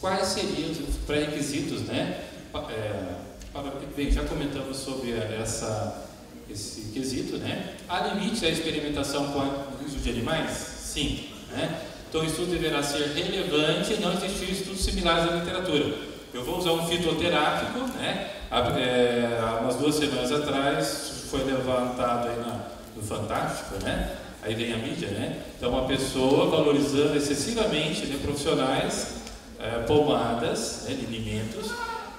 Quais seriam os pré-requisitos, né? Bem, já comentamos sobre esse quesito, né? Há limite à experimentação com o uso de animais? Sim, né? Então o estudo deverá ser relevante e não existir estudos similares na literatura. Eu vou usar um fitoterápico, né? Há umas 2 semanas atrás foi levantado aí no Fantástico, né? Aí vem a mídia, né? Então uma pessoa valorizando excessivamente, né, profissionais, pomadas, né, linimentos,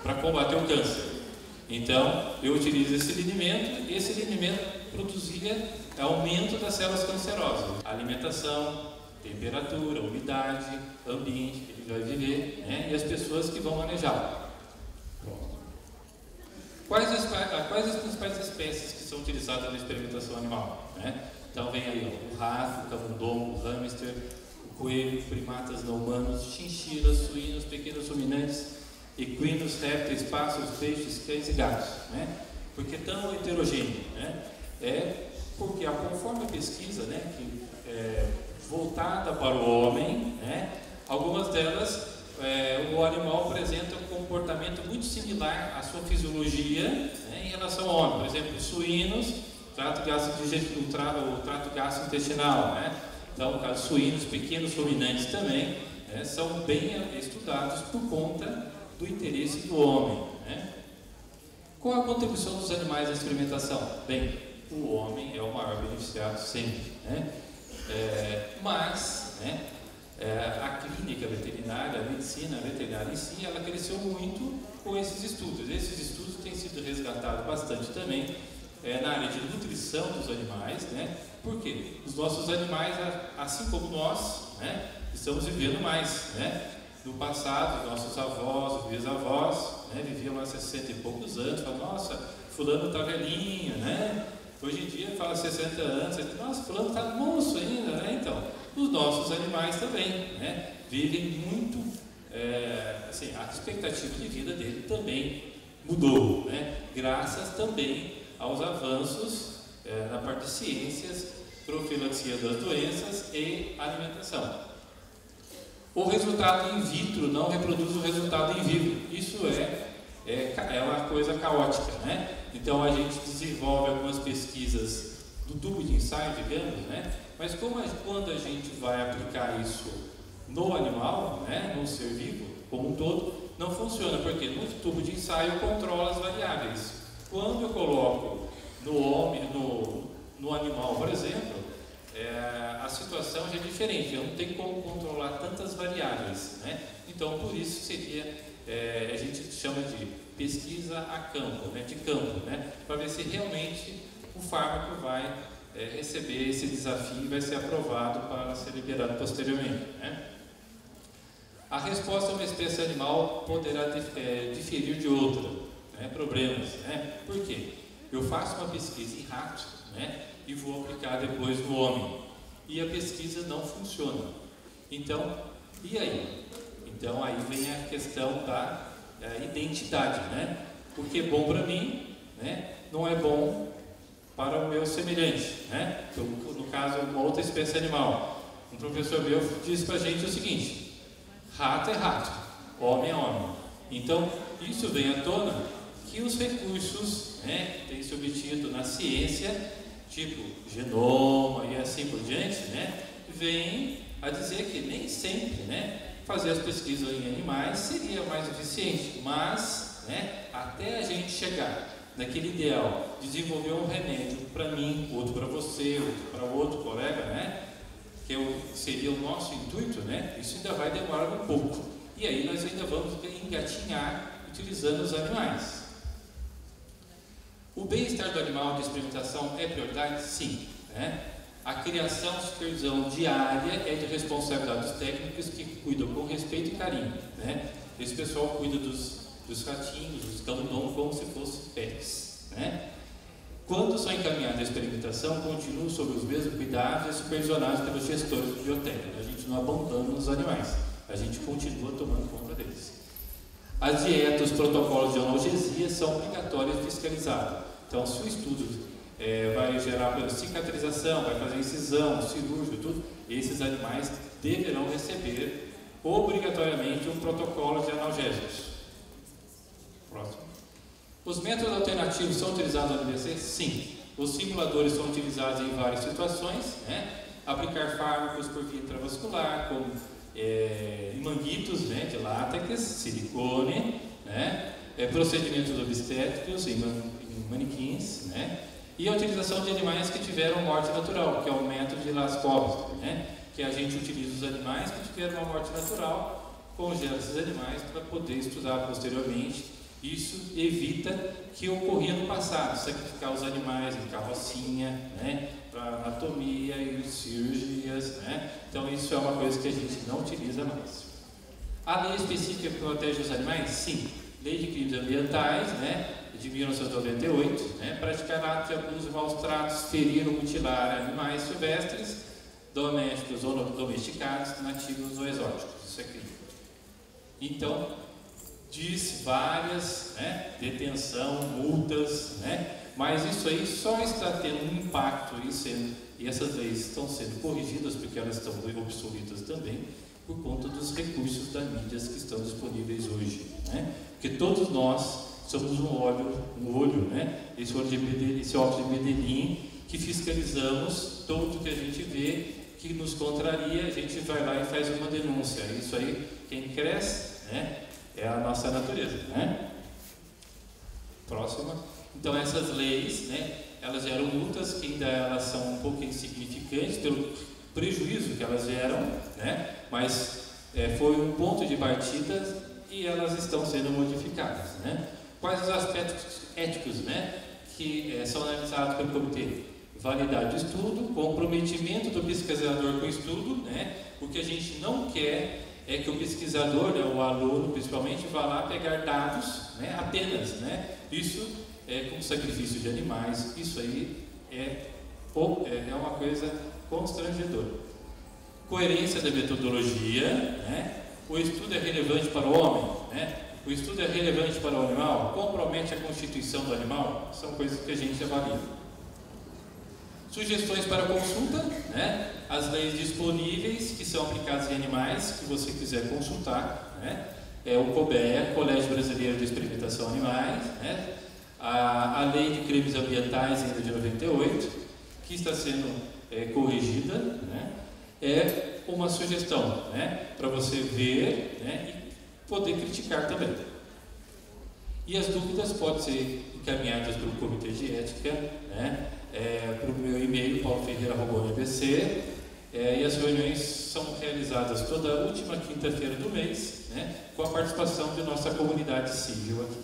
para combater o câncer. Então eu utilizo esse linimento e esse linimento produzia aumento das células cancerosas. Alimentação, temperatura, umidade, ambiente que ele vai viver, né? E as pessoas que vão manejá-lo. Quais as principais espécies que são utilizadas na experimentação animal, né? Então vem aí o rato, o camundongo, o hamster, o coelho, primatas não humanos, chinchilas, suínos, pequenos ruminantes, equinos, répteis, pássaros, peixes, cães e gatos, né? Por que tão heterogêneo, né? Porque conforme a pesquisa, né, que voltada para o homem, né, algumas delas o animal apresenta um comportamento muito similar à sua fisiologia, né, em relação ao homem. Por exemplo, suínos, o trato gastrointestinal, né? Então, no caso, suínos, pequenos ruminantes também, né, são bem estudados por conta do interesse do homem, né? Qual a contribuição dos animais à experimentação? Bem, o homem é o maior beneficiado sempre, né? Mas, né, a clínica veterinária, a medicina veterinária em si, ela cresceu muito com esses estudos. Esses estudos têm sido resgatados bastante também na área de nutrição dos animais, né? Porque os nossos animais, assim como nós, né, estamos vivendo mais, né? No passado, nossos avós, bisavós, né, viviam lá 60 e poucos anos, falam, nossa, fulano está velhinho, né? Hoje em dia fala 60 anos, nossa, fulano está moço ainda, né? Então, os nossos animais também, né, vivem muito, assim, a expectativa de vida dele também mudou, né? Graças também aos avanços na parte de ciências, profilaxia das doenças e alimentação. O resultado in vitro não reproduz o resultado in vivo. Isso é uma coisa caótica, né? Então a gente desenvolve algumas pesquisas do tubo de ensaio, digamos, né? Mas quando a gente vai aplicar isso no animal, né, no ser vivo como um todo, não funciona, porque no tubo de ensaio controla as variáveis. Quando eu coloco no homem, no animal, por exemplo, a situação já é diferente, eu não tenho como controlar tantas variáveis, né? Então, por isso seria, a gente chama de pesquisa a campo, né? De campo, né? Para ver se realmente o fármaco vai receber esse desafio e vai ser aprovado para ser liberado posteriormente, né? A resposta a uma espécie animal poderá diferir de outra, né? Problemas, né? Por quê? Eu faço uma pesquisa em rato, né, e vou aplicar depois no homem, e a pesquisa não funciona. Então, e aí? Então aí vem a questão da identidade, né? O que é bom para mim, né, não é bom para o meu semelhante, né? Então, no caso, uma outra espécie animal. Um professor meu disse para a gente o seguinte: rato é rato, homem é homem. Então, isso vem à tona que os recursos, né, têm se obtido na ciência, tipo genoma e assim por diante, né, vem a dizer que nem sempre, né, fazer as pesquisas em animais seria mais eficiente, mas, né, até a gente chegar naquele ideal, desenvolver um remédio para mim, outro para você, outro para outro colega, né, que seria o nosso intuito, né, isso ainda vai demorar um pouco. E aí nós ainda vamos engatinhar utilizando os animais. O bem-estar do animal de experimentação é prioridade? Sim, né? A criação e supervisão diária é de responsabilidade dos técnicos que cuidam com respeito e carinho, né? Esse pessoal cuida dos ratinhos, dos camundongos como se fossem pets, né? Quando são encaminhados à experimentação, continuam sob os mesmos cuidados e supervisionados pelos gestores de biotécnica. A gente não abandona os animais, a gente continua tomando conta deles. As dietas, os protocolos de analgesia são obrigatórios e fiscalizados. Então, se o estudo vai gerar cicatrização, vai fazer incisão, cirúrgico, tudo, esses animais deverão receber obrigatoriamente obrigatoriamente um protocolo de analgésicos. Próximo. Os métodos alternativos são utilizados no AVC? Sim. Os simuladores são utilizados em várias situações, né? Aplicar fármacos por via intravascular, como manguitos, né, de látex, silicone, né? Procedimentos obstétricos em manequins, né? E a utilização de animais que tiveram morte natural, que é o método de Laskowski, né? Que a gente utiliza os animais que tiveram uma morte natural, congela esses animais para poder estudar posteriormente. Isso evita que ocorria no passado, sacrificar os animais em carrocinha, né? Para anatomia e cirurgias, né? Então isso é uma coisa que a gente não utiliza mais. A lei específica que protege os animais? Sim. Lei de crimes ambientais, né? De 1998, né? Praticar atos de abuso e maus tratos, ferir ou mutilar animais silvestres, domésticos ou domesticados, nativos ou exóticos. Isso é crime. Então, diz várias, né? Detenção, multas, né? Mas isso aí só está tendo um impacto e essas leis estão sendo corrigidas porque elas estão obsoletas também por conta dos recursos das mídias que estão disponíveis hoje, né? Porque todos nós somos um olho, né? Esse óculos de Medellín que fiscalizamos tudo que a gente vê que nos contraria, a gente vai lá e faz uma denúncia. Isso aí, quem cresce, né? É a nossa natureza, né? Próxima. Então essas leis, né? Elas geram multas que ainda elas são um pouco insignificantes pelo prejuízo que elas geram, né? Mas foi um ponto de partida e elas estão sendo modificadas, né? Quais os aspectos éticos, né, que são analisados pelo comitê? Validade do estudo, comprometimento do pesquisador com o estudo, né? O que a gente não quer é que o pesquisador, né, o aluno principalmente, vá lá pegar dados, né, apenas, né? Isso com sacrifício de animais, isso aí é uma coisa constrangedora. Coerência da metodologia, né? O estudo é relevante para o homem, né? O estudo é relevante para o animal? Compromete a constituição do animal? São coisas que a gente avalia. Sugestões para consulta, né? As leis disponíveis que são aplicadas em animais, que você quiser consultar, né? O COBEA, Colégio Brasileiro de Experimentação Animais, né? A Lei de Crimes Ambientais, ainda de 98, que está sendo corrigida, né? É uma sugestão, né? Para você ver, né? E poder criticar também. E as dúvidas podem ser encaminhadas pelo Comitê de Ética, né? Para o meu e-mail, pauloferreira@abc, e as reuniões são realizadas toda última quinta-feira do mês, né? Com a participação de nossa comunidade civil aqui.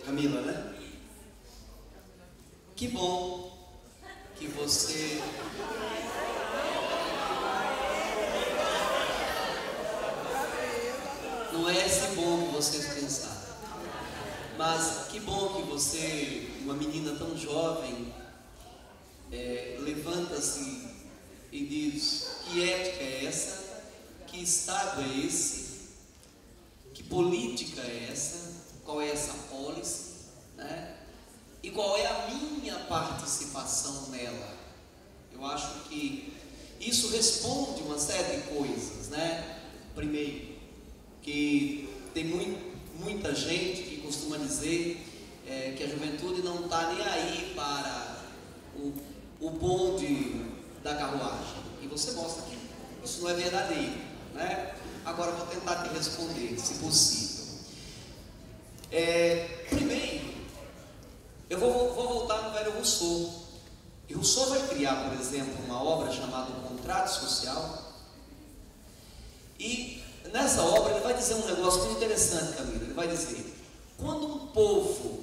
Camila, né? Que bom que você... Não é esse bom que vocês pensaram, mas que bom que você, uma menina tão jovem, levanta-se e diz: que ética é essa? Que Estado é esse? Que política é essa? Qual é essa policy, né? E qual é a minha participação nela? Eu acho que isso responde uma série de coisas, né? Primeiro, que tem muita gente que costuma dizer que a juventude não está nem aí para o bonde da carruagem. E você mostra que isso não é verdadeiro, né? Agora eu vou tentar te responder, se possível. Primeiro, eu vou voltar no velho Rousseau. E Rousseau vai criar, por exemplo, uma obra chamada O Contrato Social. E nessa obra ele vai dizer um negócio muito interessante, Camila. Ele vai dizer: quando um povo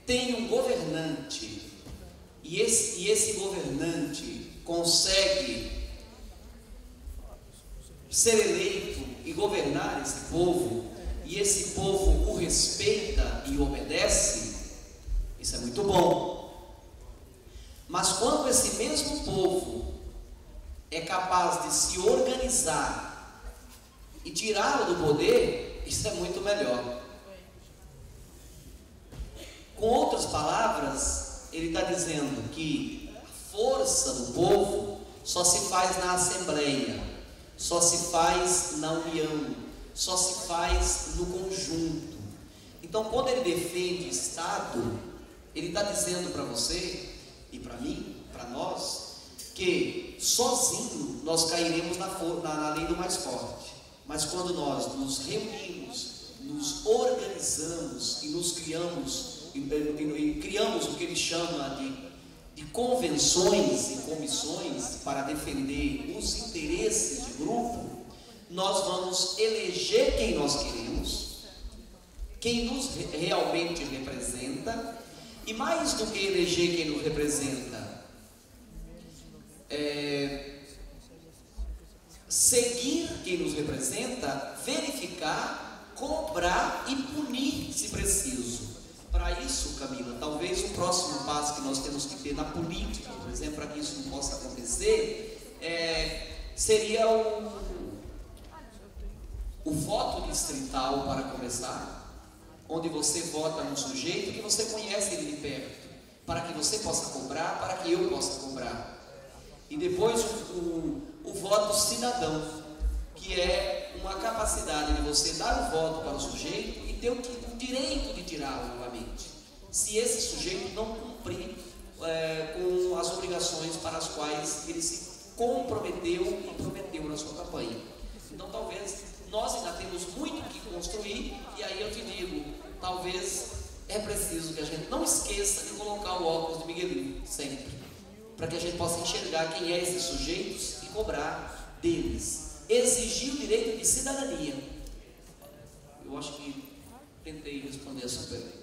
tem um governante e esse governante consegue ser eleito e governar esse povo, e esse povo o respeita e obedece, isso é muito bom. Mas quando esse mesmo povo é capaz de se organizar e tirá-lo do poder, isso é muito melhor. Com outras palavras, ele está dizendo que a força do povo só se faz na assembleia, só se faz na união, só se faz no conjunto. Então, quando ele defende Estado, ele está dizendo para você e para mim, para nós, que sozinho nós cairemos na lei do mais forte. Mas quando nós nos reunimos, nos organizamos e nos criamos, e criamos o que ele chama de convenções e comissões para defender os interesses de grupo, nós vamos eleger quem nós queremos, quem nos realmente representa, e mais do que eleger quem nos representa, seguir quem nos representa, verificar, cobrar e punir se preciso. Para isso, Camila, talvez o próximo passo que nós temos que ter na política, por exemplo, para que isso não possa acontecer, seria o voto distrital, para começar, onde você vota num sujeito que você conhece ele de perto, para que você possa cobrar, para que eu possa cobrar. E depois o voto cidadão, que é uma capacidade de você dar o voto para o sujeito e ter o direito de tirá-lo novamente, se esse sujeito não cumprir com as obrigações para as quais ele se comprometeu e prometeu na sua campanha. Então talvez nós ainda temos muito que construir, e aí eu te digo, talvez é preciso que a gente não esqueça de colocar o óculos de Miguelinho sempre, para que a gente possa enxergar quem é esses sujeitos e cobrar deles, exigir o direito de cidadania. Eu acho que tentei responder essa pergunta.